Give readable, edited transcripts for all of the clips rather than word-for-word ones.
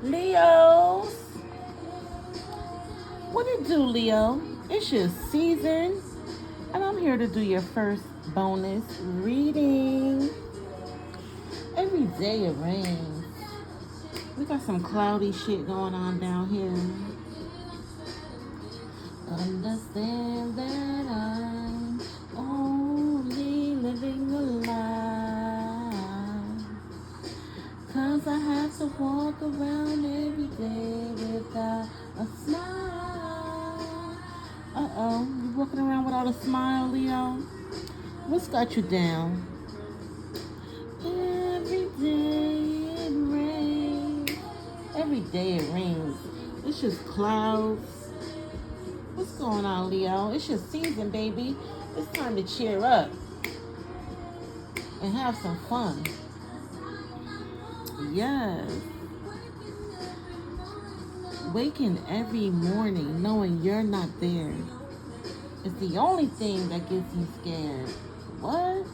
Leos, what it do, Leo? It's your season, and I'm here to do your first bonus reading. Every day it rains. We got some cloudy shit going on down here. Understand that I'm only living a lie. 'Cause I have to walk around every day without a smile. Uh-oh, you walking around without a smile, Leo? What's got you down? Every day it rains. Every day it rains. It's just clouds. What's going on, Leo? It's your season, baby. It's time to cheer up and have some fun. Yes. Waking every morning knowing you're not there is the only thing that gets me scared. What?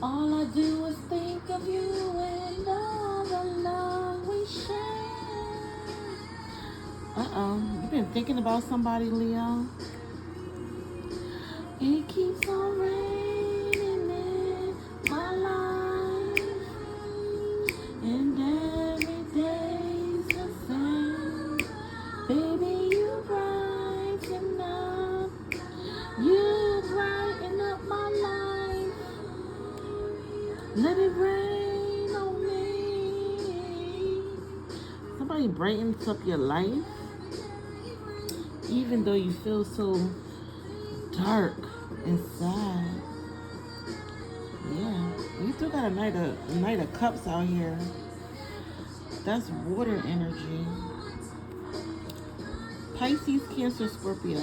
All I do is think of you and all the love we share. Uh-oh. You been thinking about somebody, Leo? It keeps on raining in my life, and every day's the same. Baby, you brighten up, you brighten up my life. Let it rain on me. Somebody brightens up your life, even though you feel so dark and sad. Yeah, we still got a Knight of Cups out here. That's water energy. Pisces, Cancer, Scorpio.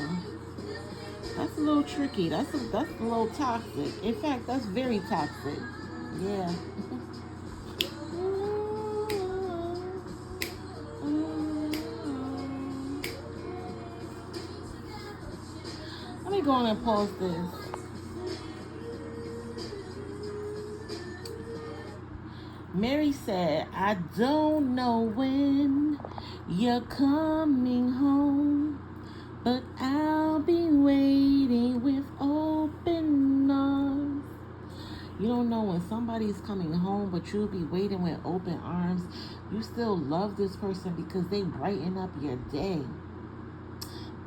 That's a little tricky. That's a little toxic. In fact, that's very toxic. Yeah. Let me go on and pause this. Mary said, I don't know when you're coming home, but I'll be waiting with open arms. You don't know when somebody's coming home, but you'll be waiting with open arms. You still love this person because they brighten up your day.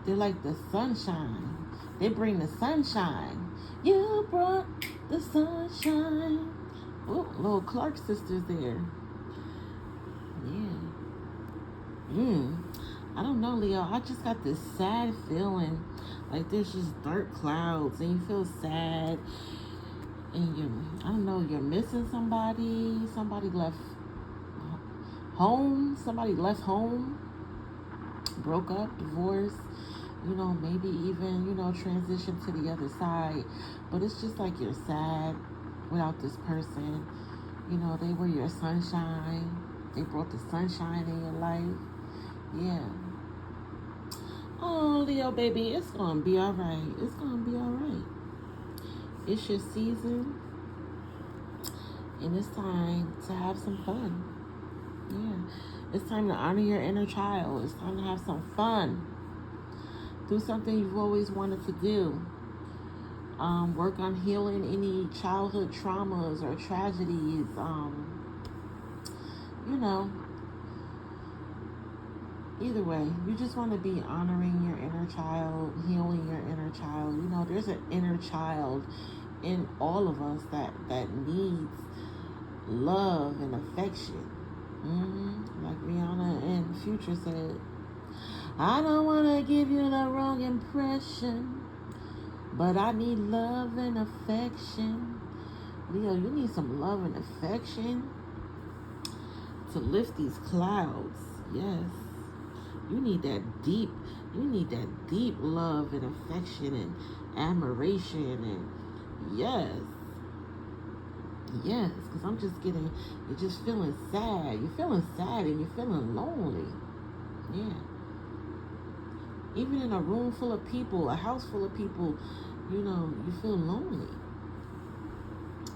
They're like the sunshine. They bring the sunshine. You brought the sunshine. Oh, little Clark sisters there. Yeah. I don't know, Leo. I just got this sad feeling. Like there's just dark clouds and you feel sad. And I don't know, you're missing somebody. Somebody left home. Somebody left home. Broke up, divorced. Maybe even, transition to the other side. But it's just like you're sad without this person. They were your sunshine. They brought the sunshine in your life. Yeah. Oh, Leo, baby, it's going to be all right. It's going to be all right. It's your season. And it's time to have some fun. Yeah. It's time to honor your inner child. It's time to have some fun. Do something you've always wanted to do. Work on healing any childhood traumas or tragedies. Either way, you just want to be honoring your inner child, healing your inner child. There's an inner child in all of us that needs love and affection. Like Rihanna and Future said, I don't want to give you the wrong impression, but I need love and affection. Leo, you need some love and affection to lift these clouds. Yes. You need that deep love and affection and admiration and yes, because you're just feeling sad. You're feeling sad and you're feeling lonely. Yeah. Even in a room full of people, a house full of people, you feel lonely.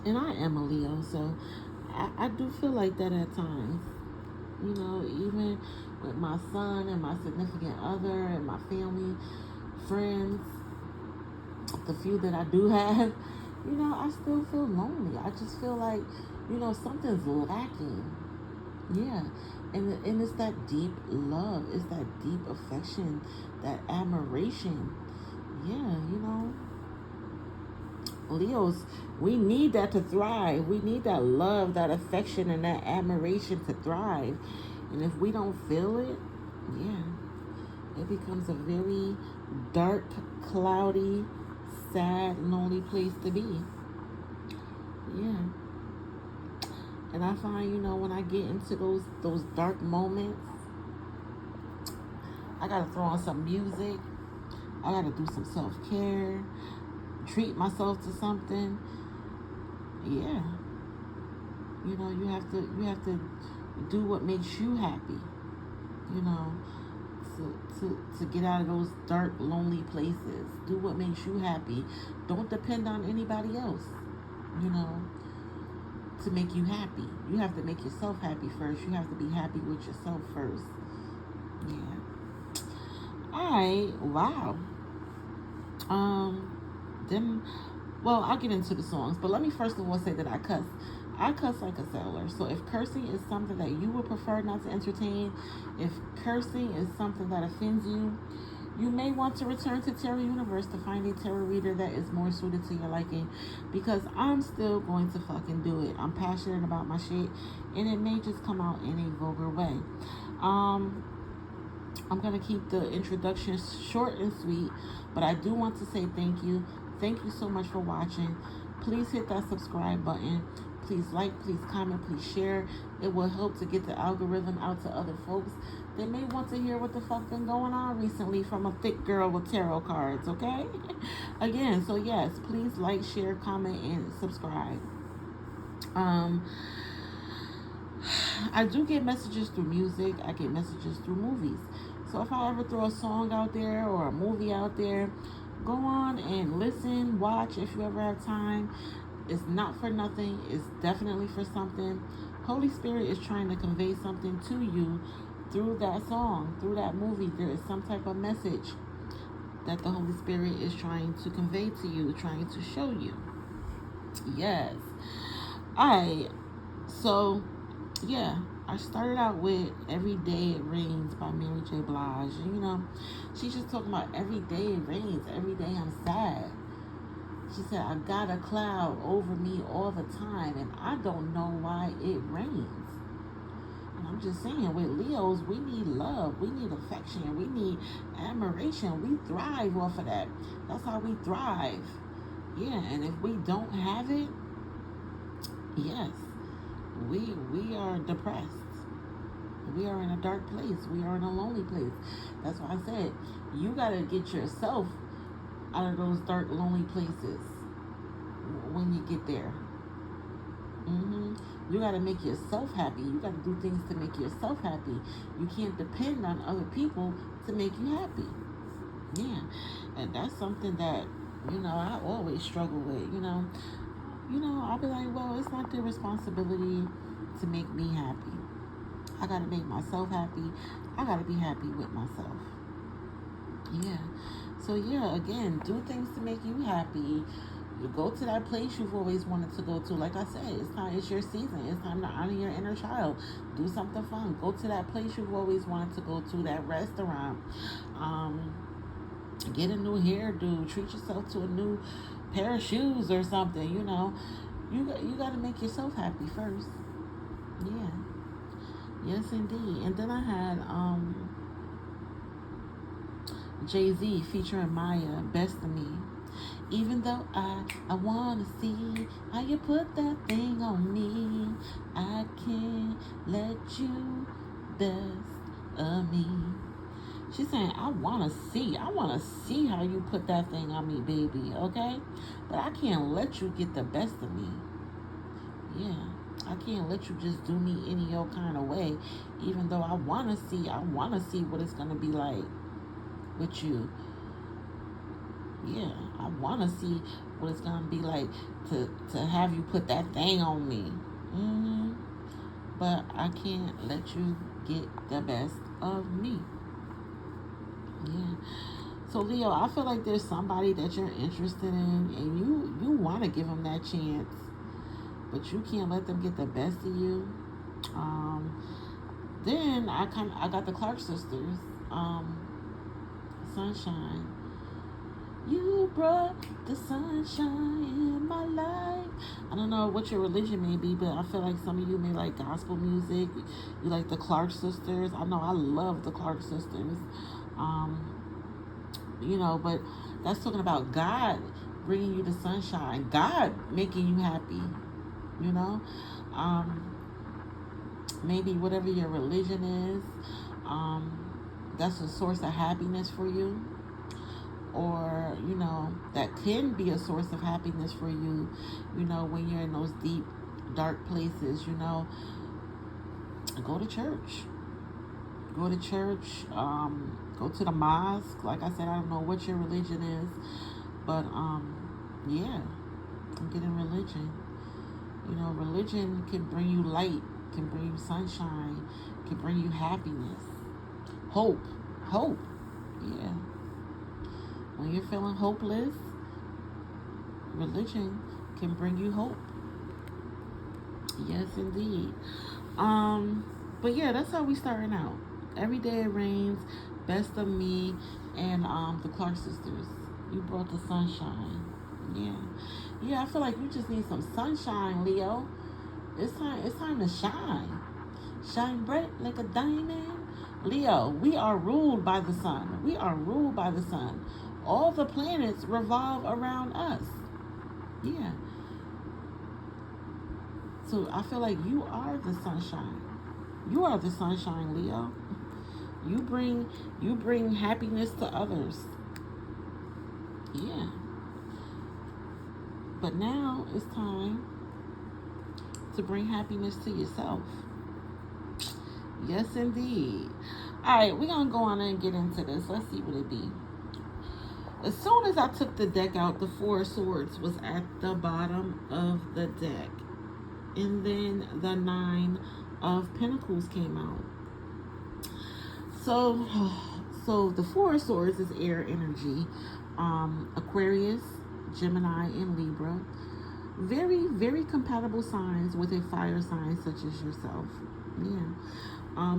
And I am a Leo, so I do feel like that at times. You know, even with my son and my significant other and my family, friends, the few that I do have, you know, I still feel lonely. I just feel like, you know, something's lacking. Yeah. And it's that deep love, it's that deep affection, that admiration. Yeah, you know, Leos, we need that to thrive. We need that love, that affection, and that admiration to thrive. And if we don't feel it, yeah, it becomes a very dark, cloudy, sad, lonely place to be. Yeah. And I find, you know, when I get into those dark moments, I gotta throw on some music. I gotta do some self-care, treat myself to something. Yeah. You know, you have to do what makes you happy. You know, to get out of those dark, lonely places. Do what makes you happy. Don't depend on anybody else. You know, to make you happy. You have to make yourself happy first. You have to be happy with yourself first. Yeah. Alright, wow. Then, well, I'll get into the songs, but let me first of all say that I cuss. I cuss like a sailor. So if cursing is something that you would prefer not to entertain, if cursing is something that offends you, you may want to return to Tarot Universe to find a tarot reader that is more suited to your liking, because I'm still going to fucking do it. I'm passionate about my shit, and it may just come out in a vulgar way. I'm going to keep the introduction short and sweet, but I do want to say thank you. Thank you so much for watching. Please hit that subscribe button. Please like, please comment, please share. It will help to get the algorithm out to other folks. They may want to hear what the fuck been going on recently from a thick girl with tarot cards, okay? Again, so yes, please like, share, comment, and subscribe. I do get messages through music. I get messages through movies. So if I ever throw a song out there or a movie out there, go on and listen, watch if you ever have time. It's not for nothing. It's definitely for something. Holy Spirit is trying to convey something to you through that song, through that movie. There is some type of message that the Holy Spirit is trying to convey to you, trying to show you. Yes. Alright. So, yeah. I started out with Every Day It Rains by Mary J. Blige. And, you know, she's just talking about every day it rains. Every day I'm sad. She said, I got a cloud over me all the time, and I don't know why it rains. And I'm just saying, with Leos, we need love. We need affection. We need admiration. We thrive off of that. That's how we thrive. Yeah, and if we don't have it, yes, we are depressed. We are in a dark place. We are in a lonely place. That's why I said, you got to get yourself out of those dark, lonely places when you get there. You got to make yourself happy. You got to do things to make yourself happy. You can't depend on other people to make you happy. Yeah. And that's something that, you know, I always struggle with. You know, I'll be like, well, it's not their responsibility to make me happy. I got to make myself happy. I got to be happy with myself. Yeah. So, yeah, again, do things to make you happy. You go to that place you've always wanted to go to. Like I said, it's your season. It's time to honor your inner child. Do something fun. Go to that place you've always wanted to go to, that restaurant. Get a new hairdo. Treat yourself to a new pair of shoes or something, you know. You got to make yourself happy first. Yeah. Yes, indeed. And then I had Jay-Z featuring Maya, Best of Me. Even though I want to see how you put that thing on me, I can't let you best of me. She's saying, I want to see how you put that thing on me, baby, okay? But I can't let you get the best of me. Yeah, I can't let you just do me any old kind of way, even though I want to see what it's going to be like with you. Yeah, I want to see what it's going to be like to have you put that thing on me. but I can't let you get the best of me. Yeah. So Leo, I feel like there's somebody that you're interested in, and you want to give them that chance, but you can't let them get the best of you. Um, then I got the Clark sisters, sunshine. You brought the sunshine in my life. I don't know what your religion may be, but I feel like some of you may like gospel music. You like the Clark sisters. I know I love the Clark sisters. But that's talking about God bringing you the sunshine, God making you happy. You know, um, maybe whatever your religion is, that's a source of happiness for you, or that can be a source of happiness for you. When you're in those deep, dark places, go to church. Go to church. Go to the mosque. Like I said, I don't know what your religion is, but yeah, get in religion. Religion can bring you light, can bring you sunshine, can bring you happiness, hope. Yeah. When you're feeling hopeless, religion can bring you hope. Yes, indeed. But yeah, that's how we starting out. Every day it rains, best of me, and the Clark sisters. You brought the sunshine. Yeah. I feel like you just need some sunshine, Leo. It's time to shine. Shine bright like a diamond. Leo, we are ruled by the sun. We are ruled by the sun. All the planets revolve around us. Yeah. So I feel like you are the sunshine. You are the sunshine, Leo. You bring happiness to others. Yeah. But now it's time to bring happiness to yourself. Yes, indeed. All right, we're going to go on and get into this. Let's see what it be. As soon as I took the deck out, the Four of Swords was at the bottom of the deck. And then the Nine of Pentacles came out. So the Four of Swords is air energy. Aquarius, Gemini, and Libra. Very, very compatible signs with a fire sign such as yourself. Yeah.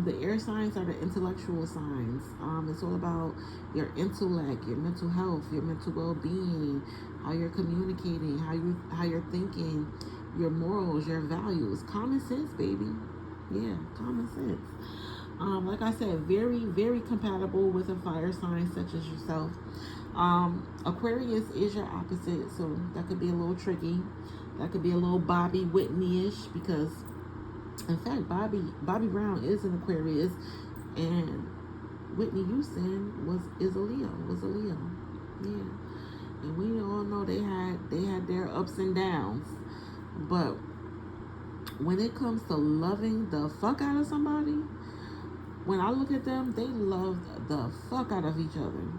The air signs are the intellectual signs. It's all about your intellect, your mental health, your mental well-being, how you're communicating, how you're thinking, your morals, your values. Common sense, baby. Yeah, common sense. Like I said, very, very compatible with a fire sign such as yourself. Aquarius is your opposite, so that could be a little tricky. That could be a little Bobby Whitney-ish, because in fact, Bobby Brown is an Aquarius, and Whitney Houston is a Leo. Yeah, and we all know they had their ups and downs, but when it comes to loving the fuck out of somebody, when I look at them, they love the fuck out of each other.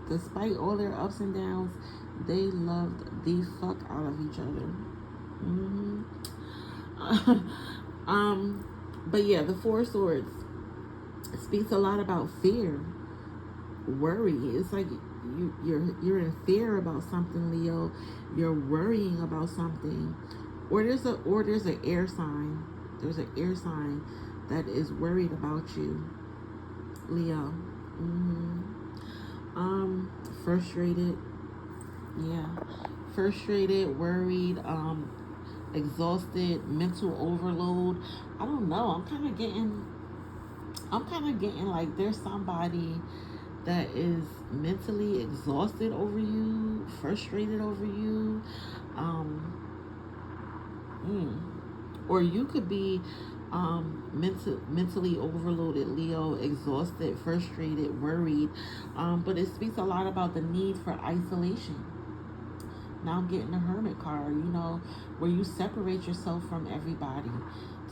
Despite all their ups and downs, they loved the fuck out of each other. But yeah, the Four of Swords speaks a lot about fear, worry. It's like you're in fear about something, Leo. You're worrying about something, or there's an air sign. There's an air sign that is worried about you, Leo. Frustrated. Yeah, frustrated, worried, exhausted, mental overload. I don't know. I'm kind of getting like there's somebody that is mentally exhausted over you, frustrated over you. Or you could be mentally overloaded, Leo, exhausted, frustrated, worried. But it speaks a lot about the need for isolation. Now I'm getting the Hermit card, where you separate yourself from everybody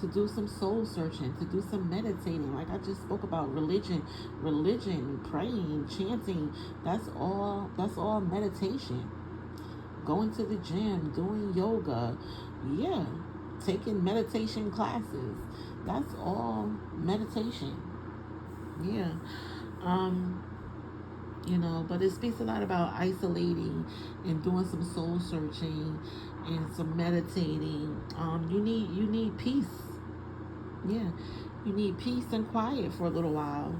to do some soul searching, to do some meditating. Like I just spoke about religion, praying, chanting. That's all meditation. Going to the gym, doing yoga. Yeah. Taking meditation classes. That's all meditation. Yeah. Um, but it speaks a lot about isolating and doing some soul searching and some meditating. You need peace. Yeah. You need peace and quiet for a little while.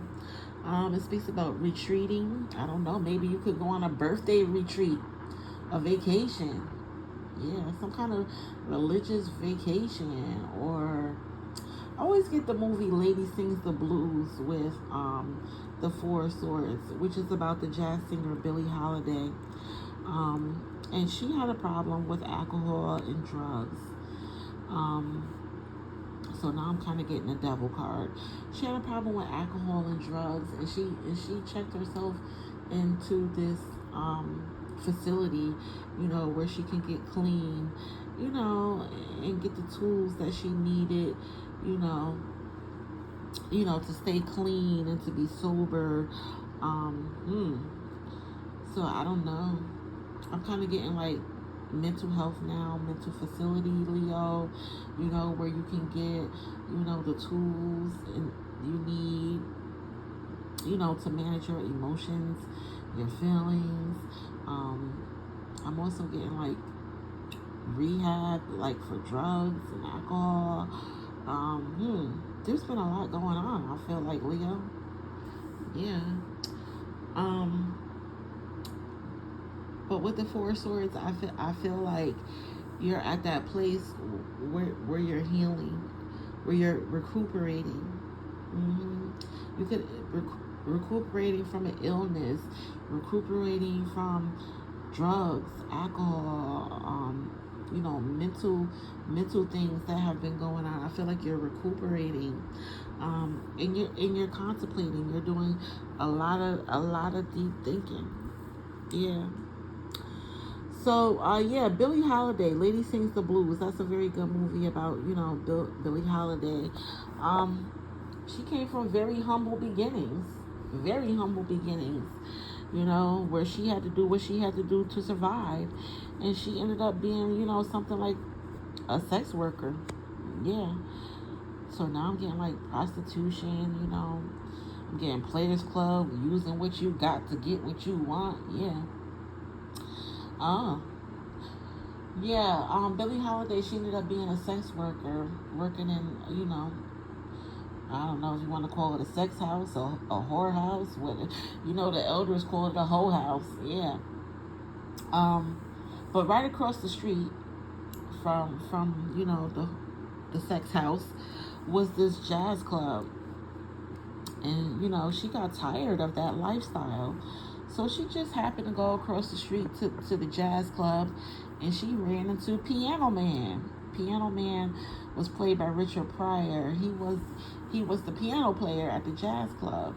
It speaks about retreating. I don't know, maybe you could go on a birthday retreat, a vacation. Yeah, some kind of religious vacation. Or I always get the movie Lady Sings the Blues with the Four Swords, which is about the jazz singer Billie Holiday. And she had a problem with alcohol and drugs. Um, so now I'm kind of getting a devil card. She had a problem with alcohol and drugs, and she checked herself into this facility, where she can get clean, and get the tools that she needed, you know, to stay clean and to be sober. So I don't know. I'm kind of getting like mental health now, mental facility, Leo, where you can get, the tools and you need, to manage your emotions, your feelings. I'm also getting like rehab, like for drugs and alcohol. There's been a lot going on, I feel like, Leo. Yeah. But with the Four Swords, I feel like you're at that place where you're healing, where you're recuperating. You could recuperating from an illness, recuperating from drugs, alcohol, mental things that have been going on. I feel like you're recuperating, and you're contemplating. You're doing a lot of deep thinking. Yeah. So, Billie Holiday, Lady Sings the Blues. That's a very good movie about, Billie Holiday. She came from very humble beginnings, where she had to do what she had to do to survive. And she ended up being, something like a sex worker. Yeah. So now I'm getting like prostitution, I'm getting Players Club, using what you got to get what you want. Yeah. Billie Holiday, she ended up being a sex worker, working in, I don't know if you want to call it a sex house or a whore house. The elders call it a hoe house. Yeah. But right across the street from the sex house was this jazz club. And, she got tired of that lifestyle. So she just happened to go across the street to the jazz club, and she ran into Piano Man. Piano Man was played by Richard Pryor. He was the piano player at the jazz club,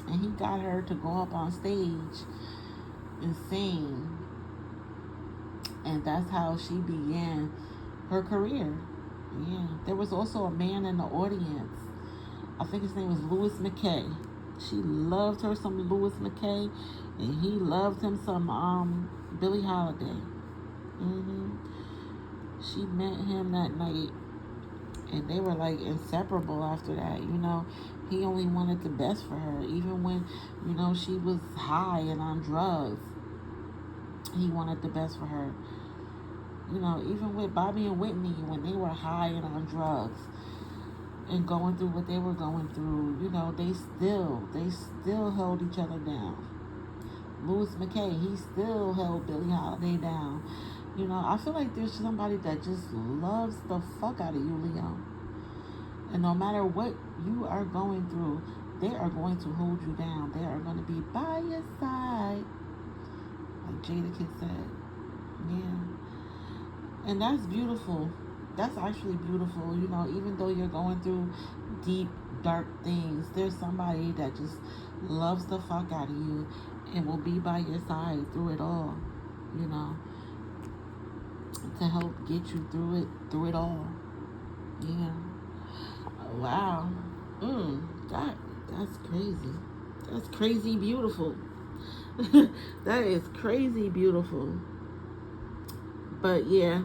and he got her to go up on stage and sing. And that's how she began her career. Yeah. There was also a man in the audience. I think his name was Louis McKay. She loved her some Louis McKay, and he loved him some Billie Holiday. She met him that night, and they were like inseparable after that. He only wanted the best for her, even when she was high and on drugs. He wanted the best for her. Even with Bobby and Whitney, when they were high and on drugs and going through what they were going through, they still held each other down. Louis McKay, he still held Billie Holiday down. I feel like there's somebody that just loves the fuck out of you, Leo. And no matter what you are going through, they are going to hold you down. They are going to be by your side, like Jada Kid said. Yeah. And that's beautiful. That's actually beautiful. Even though you're going through deep, dark things, there's somebody that just loves the fuck out of you and will be by your side through it all, to help get you through it all. Yeah. Wow. That's crazy. That's crazy beautiful. That is crazy beautiful. But yeah,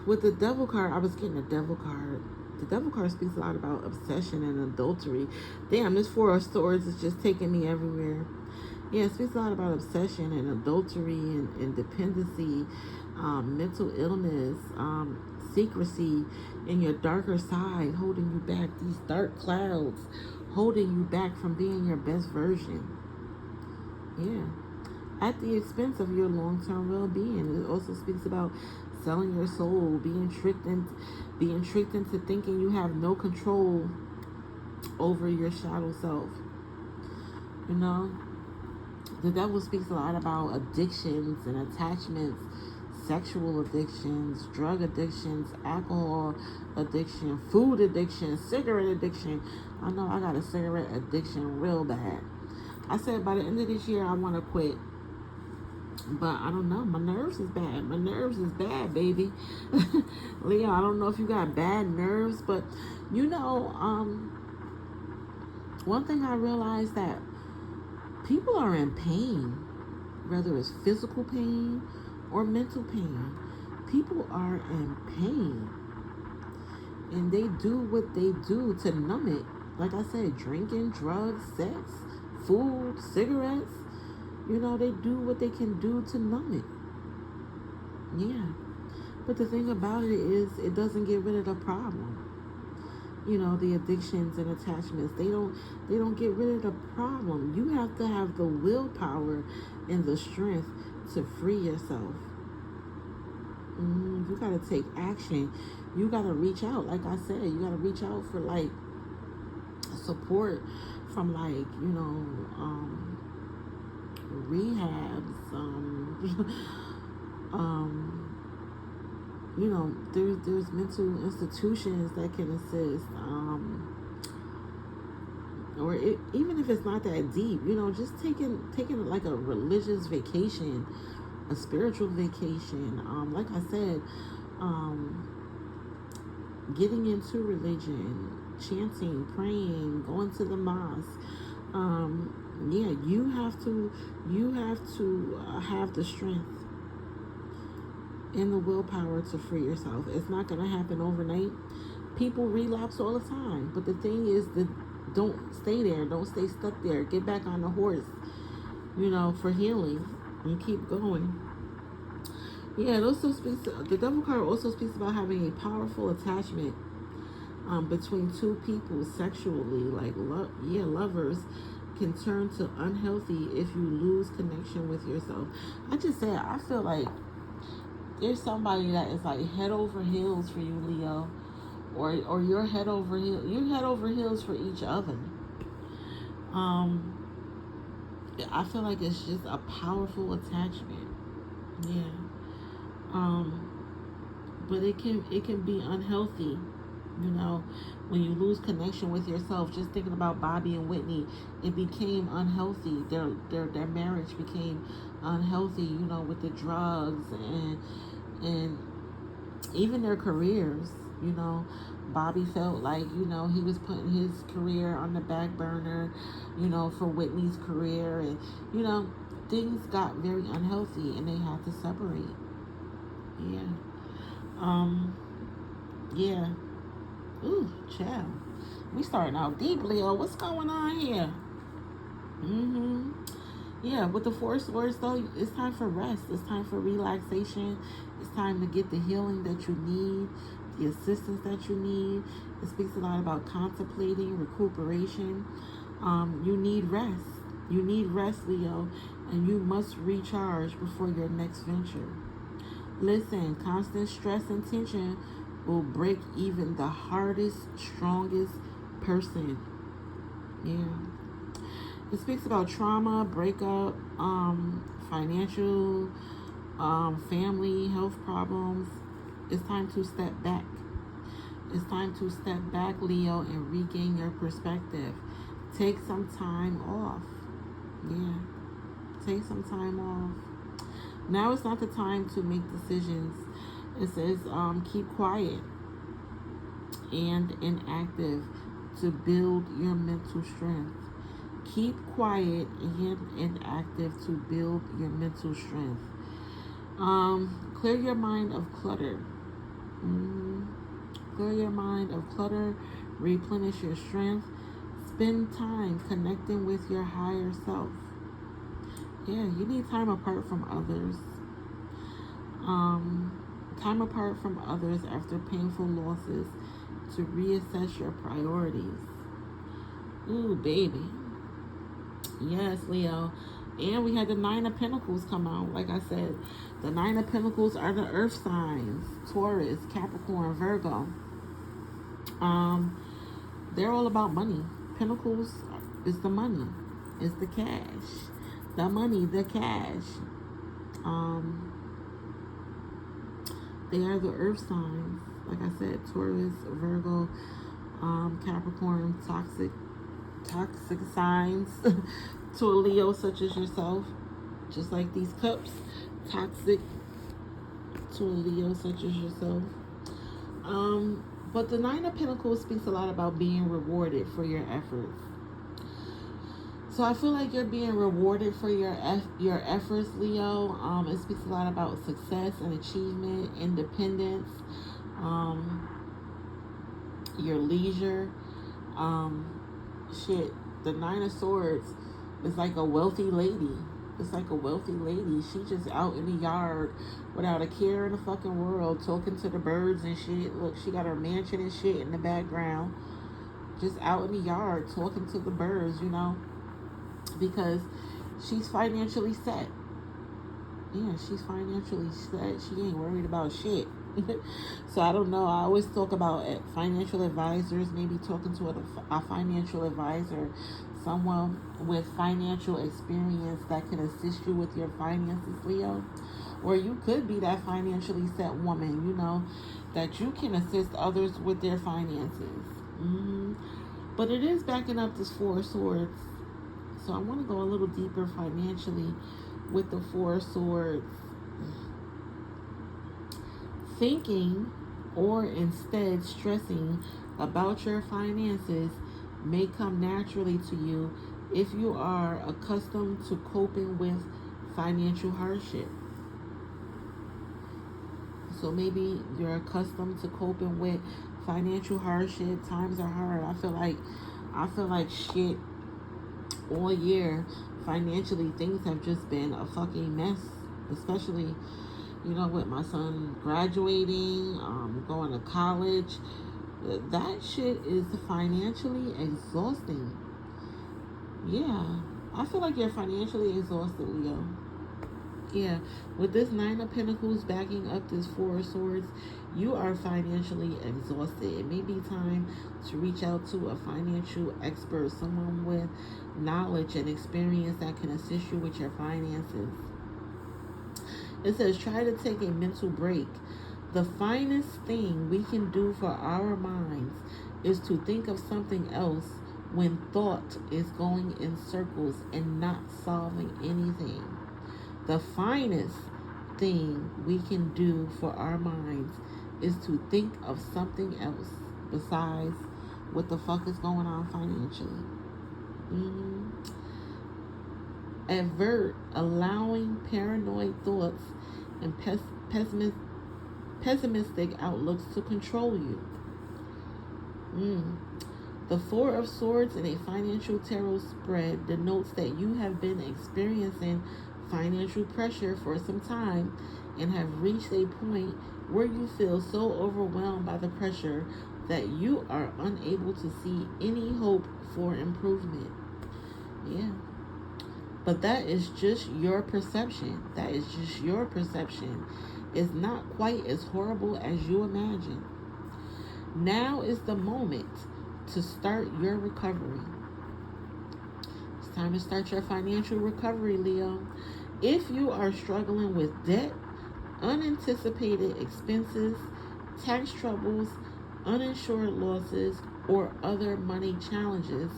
with the devil card, I was getting a devil card. The devil card speaks a lot about obsession and adultery. Damn, this Four of Swords is just taking me everywhere. Yeah, it speaks a lot about obsession and adultery and dependency, mental illness, secrecy, and your darker side holding you back. These dark clouds holding you back from being your best version. Yeah. At the expense of your long-term well-being. It also speaks about selling your soul, being tricked into thinking you have no control over your shadow self. You know, the devil speaks a lot about addictions and attachments, sexual addictions, drug addictions, alcohol addiction, food addiction, cigarette addiction. I know I got a cigarette addiction real bad. I said by the end of this year I want to quit. But I don't know. My nerves is bad. My nerves is bad, baby. Leo, I don't know if you got bad nerves, but you know, one thing I realized that people are in pain, whether it's physical pain or mental pain. People are in pain. And they do what they do to numb it. Like I said, drinking, drugs, sex, food, cigarettes. You know, they do what they can do to numb it. Yeah. But the thing about it is, it doesn't get rid of the problem. You know, the addictions and attachments, they don't get rid of the problem. You have to have the willpower and the strength to free yourself. You got to take action. You got to reach out. Like I said, you got to reach out for like support from like, you know, rehabs, you know, there's mental institutions that can assist, or even if it's not that deep, you know, just taking like a religious vacation, a spiritual vacation, like I said, getting into religion, chanting, praying, going to the mosque. Yeah, you have to have the strength and the willpower to free yourself. It's not going to happen overnight. People relapse all the time, but the thing is that don't stay there. Don't stay stuck there. Get back on the horse, you know, for healing, and keep going. Yeah, it also speaks. The devil card also speaks about having a powerful attachment between two people sexually, like lovers can turn to unhealthy if you lose connection with yourself. I just said, I feel like there's somebody that is like head over heels for you, Leo, or you're head over heels for each other. I feel like it's just a powerful attachment. Yeah. But it can be unhealthy. You know, when you lose connection with yourself, just thinking about Bobby and Whitney, it became unhealthy. Their marriage became unhealthy, you know, with the drugs and even their careers. You know, Bobby felt like, you know, he was putting his career on the back burner, you know, for Whitney's career, and you know, things got very unhealthy and they had to separate. Yeah. Yeah. Ooh, child. We starting out deep, Leo. What's going on here? Yeah, with the Four Swords, though, it's time for rest. It's time for relaxation. It's time to get the healing that you need, the assistance that you need. It speaks a lot about contemplating, recuperation. You need rest. You need rest, Leo, and you must recharge before your next venture. Listen, constant stress and tension will break even the hardest, strongest person. Yeah. It speaks about trauma, breakup, financial, family, health problems. It's time to step back. It's time to step back, Leo, and regain your perspective. Take some time off. Yeah. Take some time off. Now it's not the time to make decisions. It says keep quiet and inactive to build your mental strength. Keep quiet and inactive to build your mental strength. Clear your mind of clutter. Clear your mind of clutter. Replenish your strength. Spend time connecting with your higher self. Yeah, you need time apart from others. Time apart from others after painful losses to reassess your priorities. Ooh, baby. Yes, Leo. And we had the Nine of Pentacles come out. Like I said, the Nine of Pentacles are the earth signs. Taurus, Capricorn, Virgo. They're all about money. Pentacles is the money. It's the cash. The money, the cash. They are the earth signs. Like I said, Taurus, Virgo, Capricorn, toxic signs to a Leo such as yourself. Just like these cups, toxic to a Leo such as yourself. But the Nine of Pentacles speaks a lot about being rewarded for your efforts. So I feel like you're being rewarded for your efforts, Leo. It speaks a lot about success and achievement, independence, your leisure. The Nine of Swords is like a wealthy lady. It's like a wealthy lady. She just out in the yard without a care in the fucking world, talking to the birds and shit. Look, she got her mansion and shit in the background. Just out in the yard talking to the birds, you know. Because she's financially set. Yeah, she's financially set. She ain't worried about shit. So I don't know. I always talk about financial advisors, maybe talking to a financial advisor, someone with financial experience that can assist you with your finances, Leo. Or you could be that financially set woman, you know, that you can assist others with their finances. But it is backing up this Four of Swords. So I want to go a little deeper financially with the Four of Swords. Thinking or instead stressing about your finances may come naturally to you if you are accustomed to coping with financial hardship. So maybe you're accustomed to coping with financial hardship. Times are hard. I feel like shit all year. Financially, things have just been a fucking mess. Especially, you know, with my son graduating, going to college. That shit is financially exhausting. Yeah, I feel like you're financially exhausted, Leo. Yeah, with this Nine of Pentacles backing up this Four of Swords, you are financially exhausted. It may be time to reach out to a financial expert, someone with knowledge and experience that can assist you with your finances. It says, try to take a mental break. The finest thing we can do for our minds is to think of something else when thought is going in circles and not solving anything. The finest thing we can do for our minds is to think of something else besides what the fuck is going on financially. Avert allowing paranoid thoughts and pessimistic outlooks to control you. The Four of Swords in a financial tarot spread denotes that you have been experiencing financial pressure for some time and have reached a point where you feel so overwhelmed by the pressure that you are unable to see any hope for improvement. Yeah. But that is just your perception. That is just your perception. It's not quite as horrible as you imagine. Now is the moment to start your recovery. It's time to start your financial recovery, Leo. If you are struggling with debt, unanticipated expenses, tax troubles, uninsured losses, or other money challenges,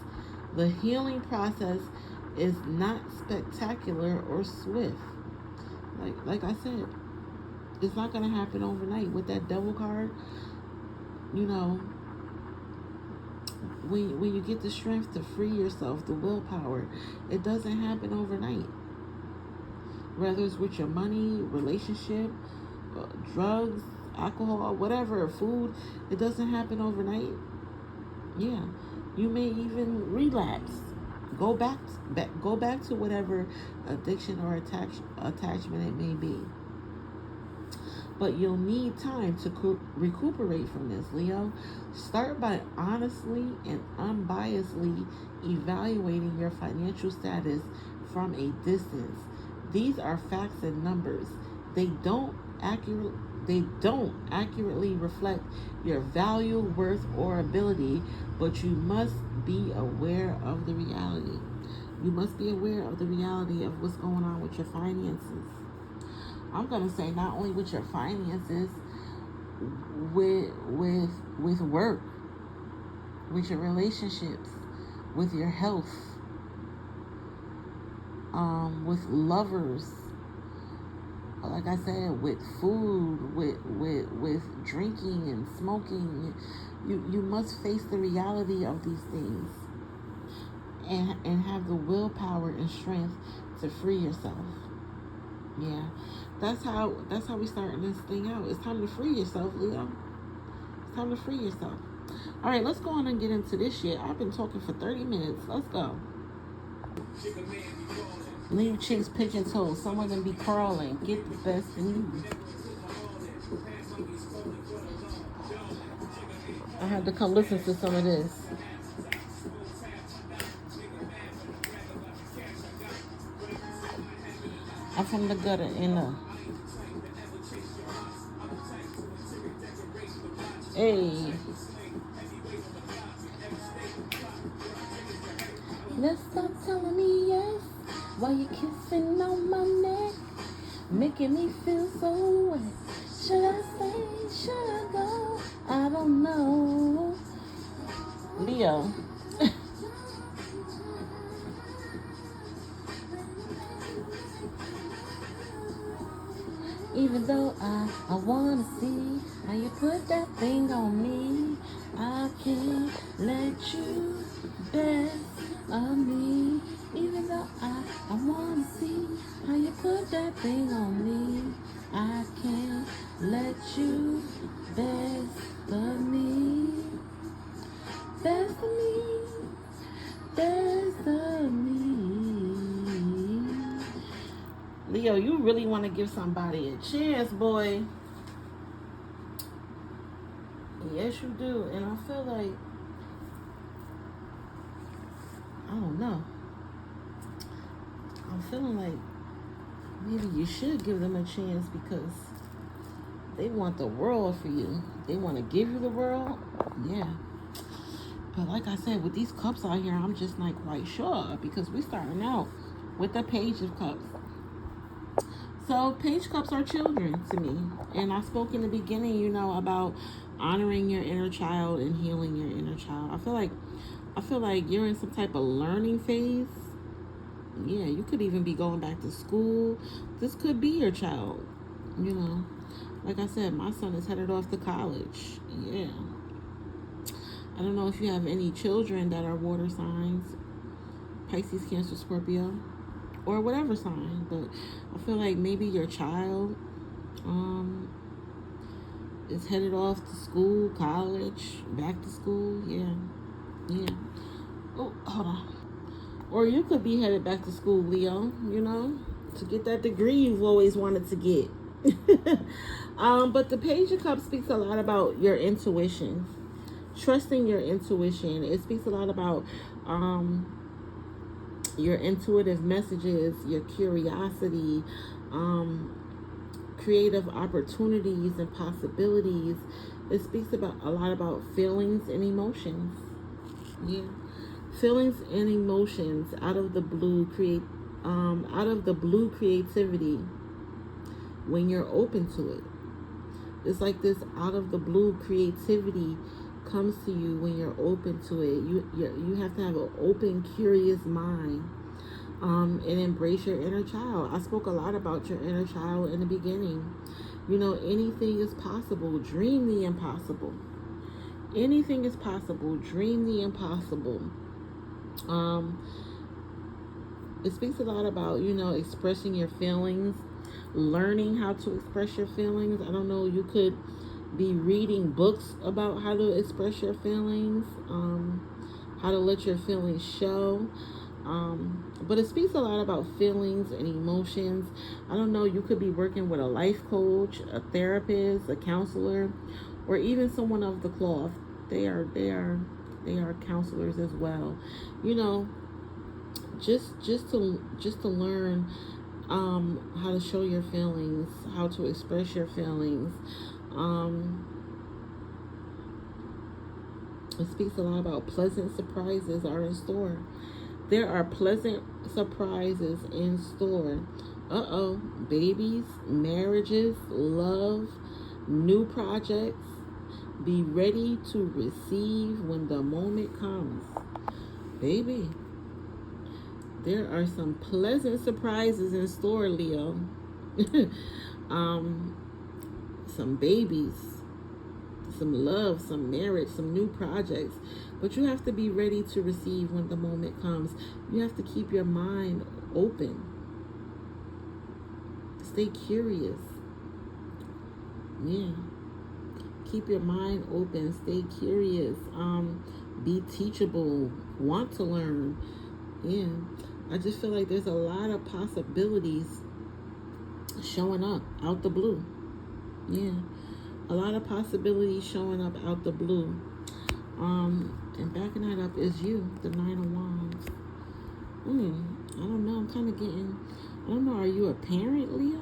the healing process is not spectacular or swift. Like I said, it's not going to happen overnight. With that Devil card, you know, when you get the strength to free yourself, the willpower, it doesn't happen overnight. Whether it's with your money, relationship, drugs, alcohol, whatever, food, it doesn't happen overnight. Yeah, you may even relapse. Go back to whatever addiction or attachment it may be. But you'll need time to recuperate from this, Leo. Start by honestly and unbiasedly evaluating your financial status from a distance. These are facts and numbers. They don't accurately reflect your value, worth, or ability, but you must be aware of the reality. You must be aware of the reality of what's going on with your finances. I'm gonna say not only with your finances, with work, with your relationships, with your health, with lovers. Like I said, with food, with drinking and smoking. You must face the reality of these things, and have the willpower and strength to free yourself. Yeah, that's how we starting this thing out. It's time to free yourself, Leo. It's time to free yourself. All right, let's go on and get into this shit. I've been talking for 30 minutes. Let's go. Leave chicks pigeon toes. Some of them be crawling. Get the best in you. I had to come listen to some of this. I'm from the gutter and hey. Let's stop telling me yes. Why you kissing on my neck? Making me feel so wet. Should I stay? Should I go? I don't know. Leo. Even though I wanna see how you put that thing on me, I can't let you best of me. Even though I wanna see how you put that thing on me, I can't let you best of me. Best of me. Best of me. Leo, you really want to give somebody a chance, boy. Yes, you do. And I feel like, I don't know. I'm feeling like maybe you should give them a chance because they want the world for you. They want to give you the world. Yeah. But like I said, with these cups out here, I'm just not quite sure because we're starting out with the Page of Cups. So Page Cups are children to me. And I spoke in the beginning, about honoring your inner child and healing your inner child. I feel like you're in some type of learning phase. Yeah, you could even be going back to school. This could be your child, Like I said, my son is headed off to college. Yeah. I don't know if you have any children that are water signs, Pisces, Cancer, Scorpio, or whatever sign, but I feel like maybe your child is headed off to school, college, back to school. Yeah. Oh, hold on. Or you could be headed back to school, Leo, to get that degree you've always wanted to get. But the Page of Cups speaks a lot about your intuition. Trusting your intuition. It speaks a lot about your intuitive messages, your curiosity, creative opportunities and possibilities. It speaks about a lot about feelings and emotions. Yeah. Feelings and emotions out of the blue creativity when you're open to it. It's like this out of the blue creativity comes to you when you're open to it. You have to have an open, curious mind, and embrace your inner child. I spoke a lot about your inner child in the beginning. Anything is possible. Dream the impossible. Anything is possible. Dream the impossible. It speaks a lot about, expressing your feelings, learning how to express your feelings. I don't know, you could be reading books about how to express your feelings, how to let your feelings show. But it speaks a lot about feelings and emotions. I don't know, you could be working with a life coach, a therapist, a counselor, or even someone of the cloth. They are counselors as well. You know, just to learn how to show your feelings, how to express your feelings. Um, it speaks a lot about pleasant surprises are in store. There are pleasant surprises in store. Babies, marriages, love, new projects. Be ready to receive when the moment comes. Baby, there are some pleasant surprises in store, Leo. um, some babies, some love, some marriage, some new projects. But you have to be ready to receive when the moment comes. You have to keep your mind open. Stay curious. Yeah. Keep your mind open. Stay curious. Be teachable. Want to learn. Yeah. I just feel like there's a lot of possibilities showing up out the blue. Yeah. A lot of possibilities showing up out the blue. And backing that up is you, the Nine of Wands. I don't know. I'm kind of getting, I don't know. Are you a parent, Leo?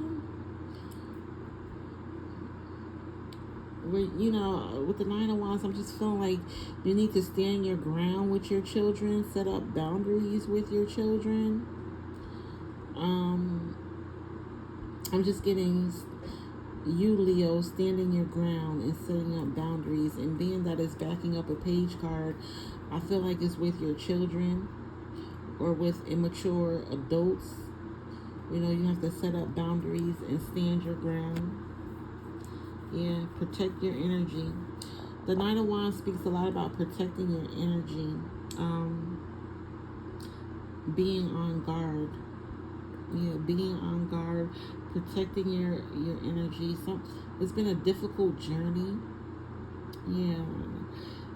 With the Nine of Wands, I'm just feeling like you need to stand your ground with your children, set up boundaries with your children. I'm just getting you, Leo, standing your ground and setting up boundaries. And being that it's backing up a page card, I feel like it's with your children or with immature adults. You have to set up boundaries and stand your ground. Yeah, protect your energy. The Nine of Wands speaks a lot about protecting your energy, being on guard. Yeah, being on guard, protecting your energy. It's been a difficult journey. Yeah,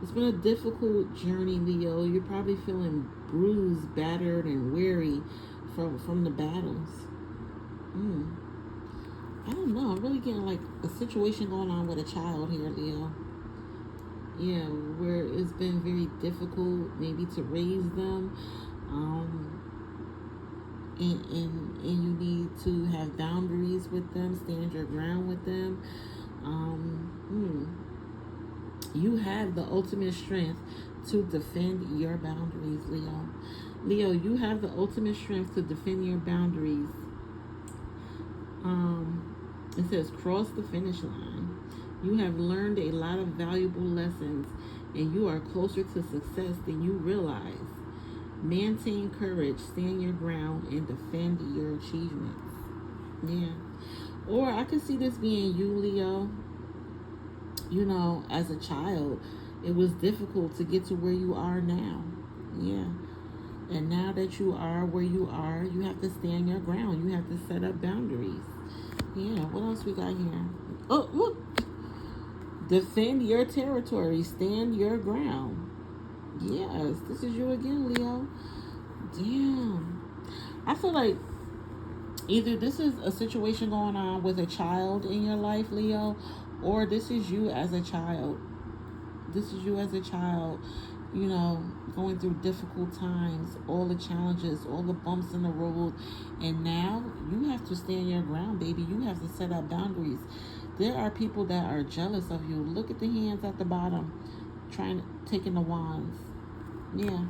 it's been a difficult journey, Leo. You're probably feeling bruised, battered, and weary from the battles. I don't know. I'm really getting like a situation going on with a child here, Leo. Yeah, where it's been very difficult maybe to raise them. And you need to have boundaries with them, stand your ground with them. You have the ultimate strength to defend your boundaries, Leo. Leo, you have the ultimate strength to defend your boundaries. It says cross the finish line. You have learned a lot of valuable lessons, and you are closer to success than you realize. Maintain courage, stand your ground, and defend your achievements. Yeah. Or I could see this being you, Leo. As a child, it was difficult to get to where you are now. Yeah. And now that you are where you are, you have to stand your ground. You have to set up boundaries. Yeah, what else we got here? Oh, look. Defend your territory. Stand your ground. Yes, this is you again, Leo. Damn. I feel like either this is a situation going on with a child in your life, Leo, or this is you as a child. This is you as a child, going through difficult times, all the challenges, all the bumps in the road. And now you have to stand your ground, baby. You have to set up boundaries. There are people that are jealous of you. Look at the hands at the bottom, taking the wands. Yeah.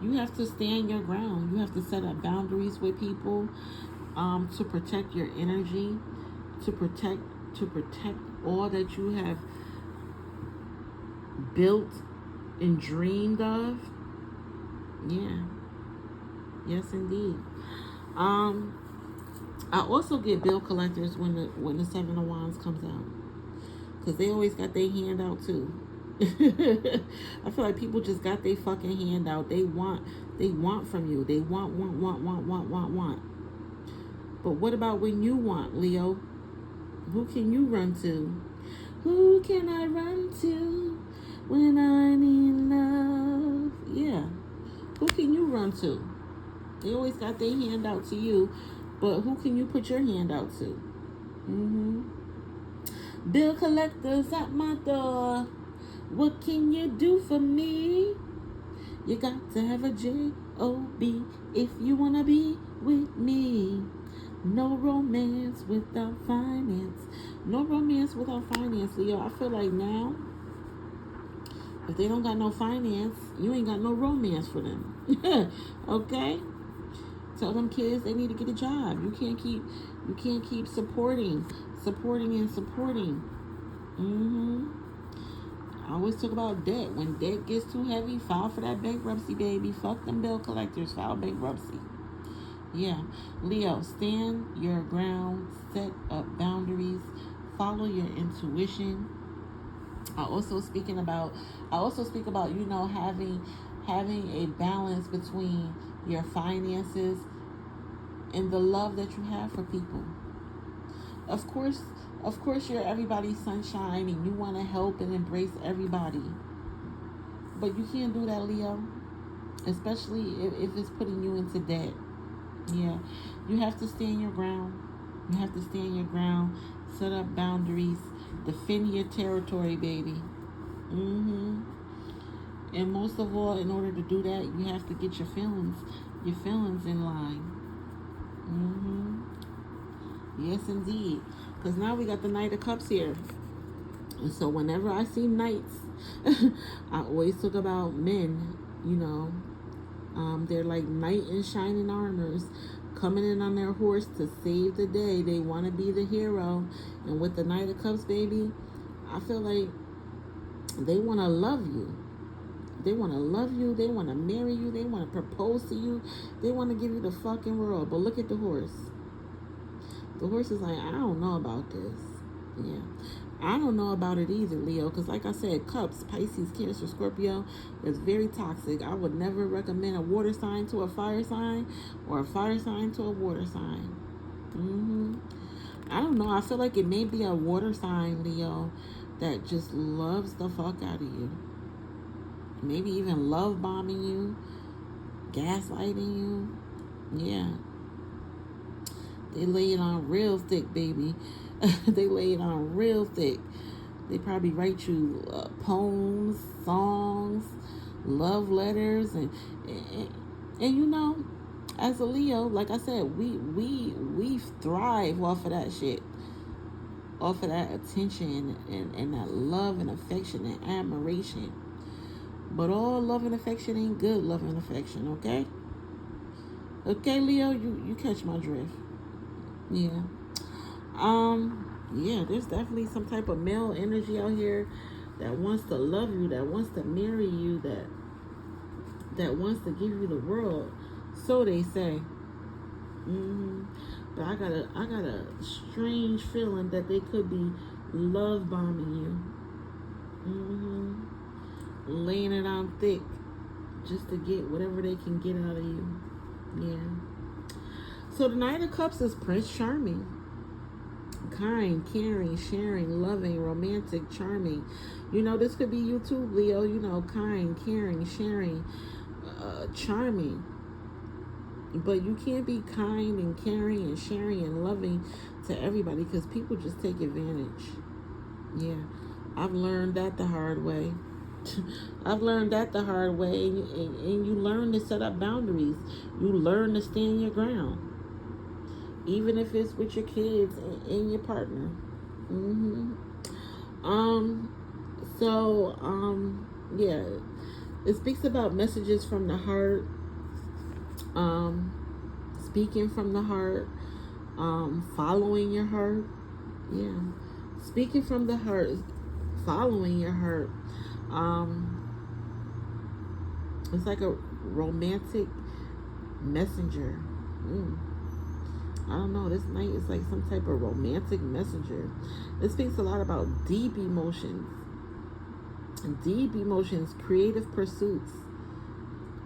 You have to stand your ground. You have to set up boundaries with people, to protect your energy, to protect all that you have built and dreamed of. Yeah. Yes, indeed. I also get bill collectors when the Seven of Wands comes out, because they always got their hand out too. I feel like people just got their fucking hand out. They want from you. They want. But what about when you want, Leo? Who can you run to? Who can I run to when I need love? Yeah. Who can you run to? They always got their hand out to you, but who can you put your hand out to? Bill collectors at my door. What can you do for me? You got to have a J-O-B if you want to be with me. No romance without finance. No romance without finance, Leo. I feel like now, if they don't got no finance, you ain't got no romance for them. Okay? Tell them kids they need to get a job. You can't keep supporting. I always talk about debt. When debt gets too heavy, file for that bankruptcy, baby. Fuck them bill collectors. File bankruptcy. Yeah. Leo, stand your ground. Set up boundaries. Follow your intuition. I also speak about, you know, having a balance between your finances and the love that you have for people. Of course, you're everybody's sunshine and you want to help and embrace everybody. But you can't do that, Leo. Especially if it's putting you into debt. Yeah. You have to stand your ground. Set up boundaries. Defend your territory, baby. And most of all, in order to do that, you have to get your feelings in line. Yes, indeed. Because now we got the Knight of Cups here. And so whenever I see knights, I always talk about men, you know. They're like knight in shining armors, coming in on their horse to save the day. They want to be the hero. And with the Knight of Cups, baby, I feel like they want to love you. They want to love you. They want to marry you. They want to propose to you. They want to give you the fucking world. But look at the horse. The horse is like, I don't know about this. Yeah. I don't know about it either, Leo. Because like I said, Cups, Pisces, Cancer, Scorpio is very toxic. I would never recommend a water sign to a fire sign or a fire sign to a water sign. I don't know. I feel like it may be a water sign, Leo, that just loves the fuck out of you. Maybe even love bombing you, gaslighting you. Yeah. They lay it on real thick, baby. They lay it on real thick. They probably write you poems, songs, love letters, and you know, as a Leo, like I said, we thrive off of that shit, off of that attention and that love and affection and admiration. But all love and affection ain't good love and affection, okay? Okay, Leo, you catch my drift. Yeah. Yeah, there's definitely some type of male energy out here that wants to love you, that wants to marry you, that wants to give you the world. So they say. But I got a strange feeling that they could be love bombing you. Laying it on thick just to get whatever they can get out of you. Yeah. So the Knight of Cups is Prince Charming. Kind, caring, sharing, loving, romantic, charming. You know, this could be you too, Leo. You know, kind, caring, sharing, charming. But you can't be kind and caring and sharing and loving to everybody because people just take advantage. Yeah. I've learned that the hard way. And you learn to set up boundaries. You learn to stand your ground. Even if it's with your kids and your partner. Yeah. It speaks about messages from the heart. Speaking from the heart. Following your heart. Yeah. Speaking from the heart. Following your heart. It's like a romantic messenger. I don't know. This night is like some type of romantic messenger. It speaks a lot about deep emotions, creative pursuits.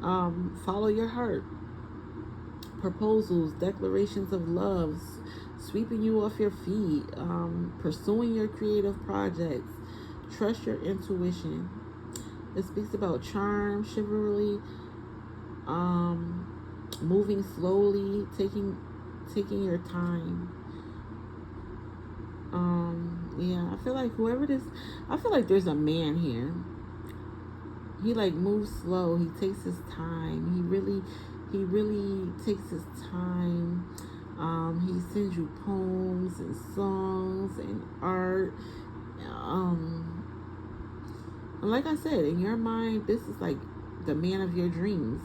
Follow your heart. Proposals, declarations of love, sweeping you off your feet, pursuing your creative projects. Trust your intuition. It speaks about charm, chivalry, moving slowly, taking your time. Yeah, I feel like whoever this, I feel like there's a man here. He like moves slow. He takes his time. He really takes his time. He sends you poems and songs and art. And like I said, in your mind, this is like the man of your dreams.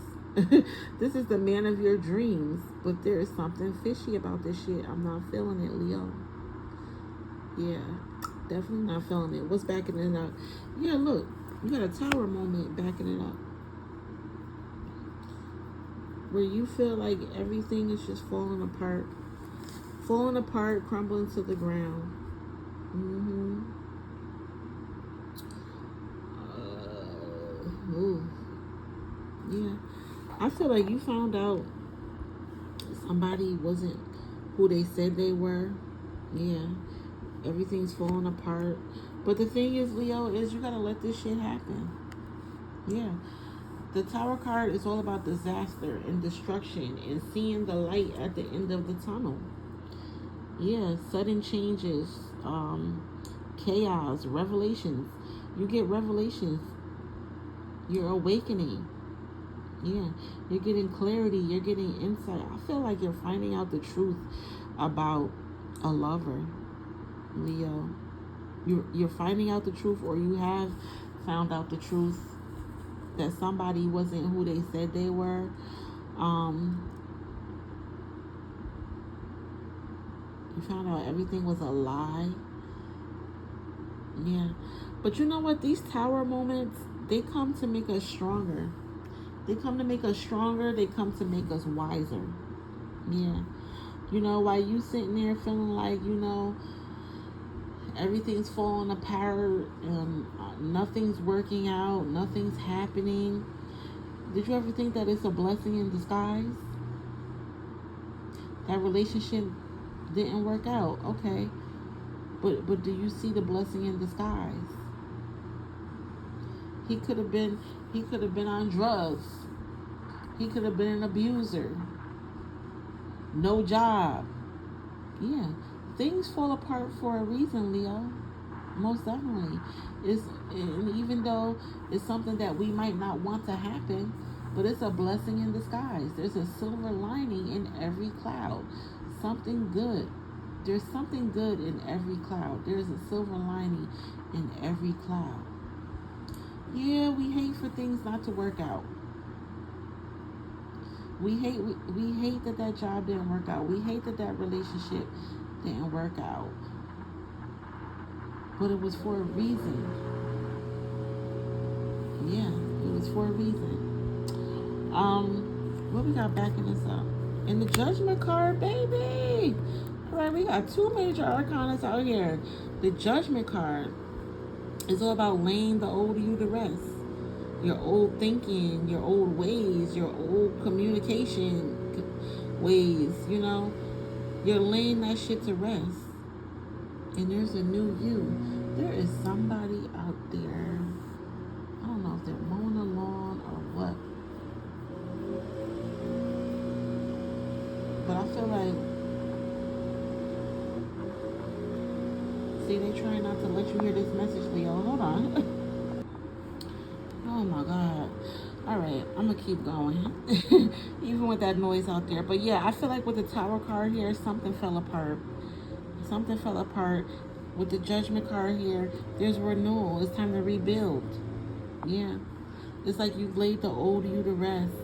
This is the man of your dreams, but there is something fishy about this shit. I'm not feeling it, Leo. Yeah, definitely not feeling it. What's backing it up? Yeah, look, you got a tower moment backing it up. Where you feel like everything is just falling apart, crumbling to the ground. Ooh. Yeah, I feel like you found out somebody wasn't who they said they were. Yeah, everything's falling apart. But the thing is, Leo, is you gotta let this shit happen. Yeah. The Tower card is all about disaster and destruction and seeing the light at the end of the tunnel. Yeah, sudden changes, chaos, revelations. You get revelations. You're awakening. Yeah, you're getting clarity. You're getting insight. I feel like you're finding out the truth about a lover, Leo. You're finding out the truth, or you have found out the truth that somebody wasn't who they said they were. You found out everything was a lie. Yeah. But you know what? These tower moments, they come to make us stronger. They come to make us stronger. They come to make us wiser. Yeah. You know, while you sitting there feeling like, you know, everything's falling apart and nothing's working out, nothing's happening. Did you ever think that it's a blessing in disguise? That relationship didn't work out, okay. But do you see the blessing in disguise? He could have been on drugs. He could have been an abuser. No job. Yeah. Things fall apart for a reason, Leo. Most definitely. And even though it's something that we might not want to happen, but it's a blessing in disguise. There's a silver lining in every cloud. Something good. There's something good in every cloud. There's a silver lining in every cloud. Yeah, we hate for things not to work out. We hate that job didn't work out. We hate that relationship didn't work out. But it was for a reason. Yeah, it was for a reason. What we got backing us up? In the Judgment card, baby. All right, we got two major arcanas out here. The Judgment card is all about laying the old you to rest. Your old thinking, your old ways, your old communication ways, you know. You're laying that shit to rest. And there's a new you. There is somebody out there. I don't know if they're mowing the lawn or what. But I feel like, see, they trying not to let you hear this message, Leo. Hold on. Oh my God. All right, I'm gonna keep going. Even with that noise out there. But yeah, I feel like with the Tower card here, something fell apart. Something fell apart. With the Judgment card here, there's renewal. It's time to rebuild. Yeah. It's like you've laid the old you to rest.